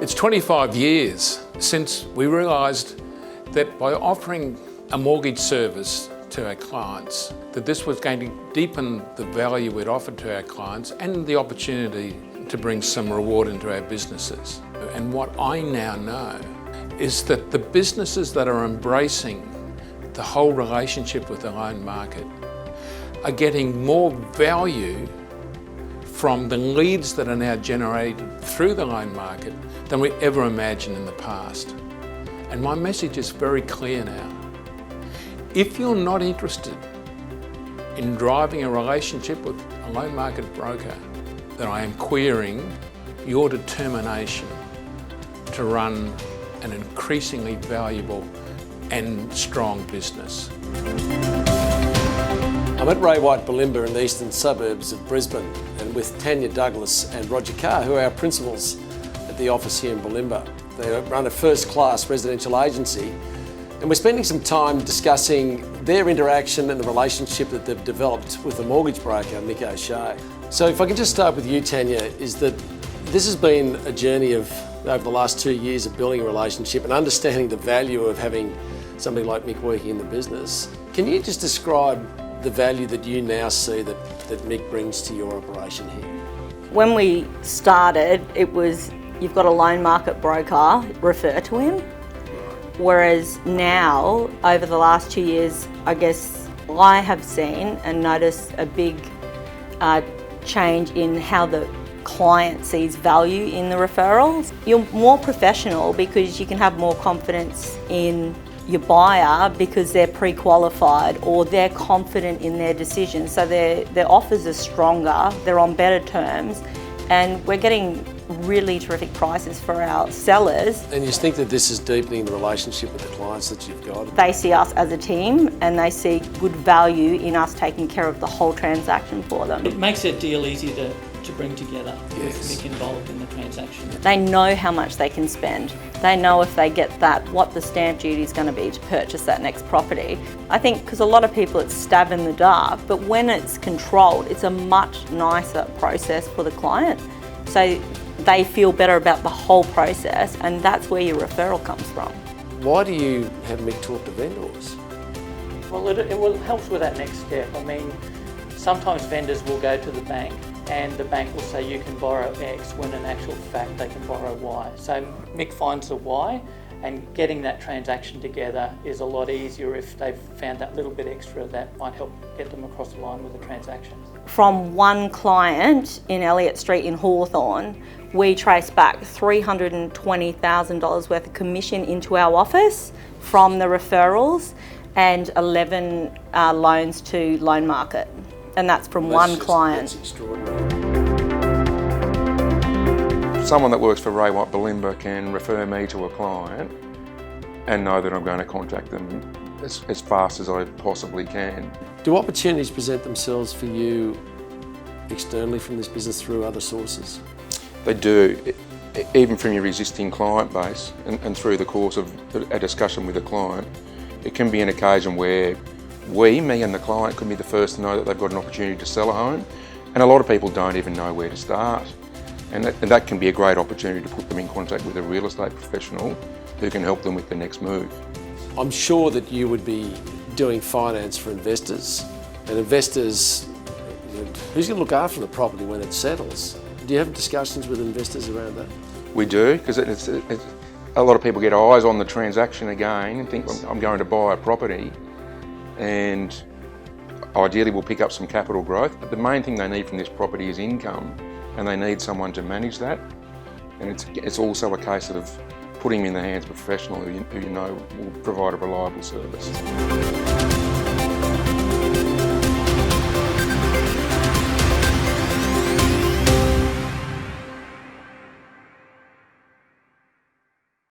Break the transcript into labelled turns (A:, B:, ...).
A: It's 25 years since we realised that by offering a mortgage service to our clients, that this was going to deepen the value we'd offered to our clients and the opportunity to bring some reward into our businesses. And what I now know is that the businesses that are embracing the whole relationship with the loan market are getting more value from the leads that are now generated through the loan market than we ever imagined in the past. And my message is very clear now. If you're not interested in driving a relationship with a loan market broker, then I am querying your determination to run an increasingly valuable and strong business.
B: I'm at White Bulimba in the eastern suburbs of Brisbane and with Tanya Douglas and Roger Carr, who are our principals at the office here in Bulimba. They run a first-class residential agency, and we're spending some time discussing their interaction and the relationship that they've developed with the mortgage broker, Mick O'Shea. So if I can just start with you, Tanya, is that this has been a journey of over the last 2 years of building a relationship and understanding the value of having somebody like Mick working in the business. Can you just describe the value that you now see that Mick brings to your operation here?
C: When we started, it was, you've got a loan market broker, refer to him. Whereas now, over the last 2 years, I guess I have seen and noticed a big change in how the client sees value in the referrals. You're more professional because you can have more confidence in your buyer because they're pre-qualified or they're confident in their decision. So their offers are stronger, they're on better terms, and we're getting really terrific prices for our sellers.
B: And you think that this is deepening the relationship with the clients that you've got?
C: They see us as a team and they see good value in us taking care of the whole transaction for them.
D: It makes a deal easier to bring together
B: Yes.
D: with Mick involved in the transaction.
C: They know how much they can spend. They know if they get that, what the stamp duty is going to be to purchase that next property. I think because a lot of people, it's stab in the dark, but when it's controlled, it's a much nicer process for the client. So they feel better about the whole process, and that's where your referral comes from.
B: Why do you have Mick talk to vendors?
D: Well, it helps with that next step. I mean, sometimes vendors will go to the bank and the bank will say you can borrow X when in actual fact they can borrow Y. So Mick finds the Y, and getting that transaction together is a lot easier if they've found that little bit extra that might help get them across the line with the transaction.
C: From one client in Elliott Street in Hawthorn, we trace back $320,000 worth of commission into our office from the referrals and 11 loans to loan market. And that's from one client.
B: That's extraordinary.
E: Someone that works for White Bulimba can refer me to a client and know that I'm going to contact them as fast as I possibly can.
B: Do opportunities present themselves for you externally from this business through other sources?
E: They do, even from your existing client base and through the course of a discussion with a client. It can be an occasion where me and the client could be the first to know that they've got an opportunity to sell a home, and a lot of people don't even know where to start. And that can be a great opportunity to put them in contact with a real estate professional who can help them with the next move.
B: I'm sure that you would be doing finance for investors, and investors, who's going to look after the property when it settles? Do you have discussions with investors around that?
E: We do, because a lot of people get eyes on the transaction again and think, I'm going to buy a property, and ideally we'll pick up some capital growth, but the main thing they need from this property is income, and they need someone to manage that. And it's also a case of putting them in the hands of a professional who you know will provide a reliable service.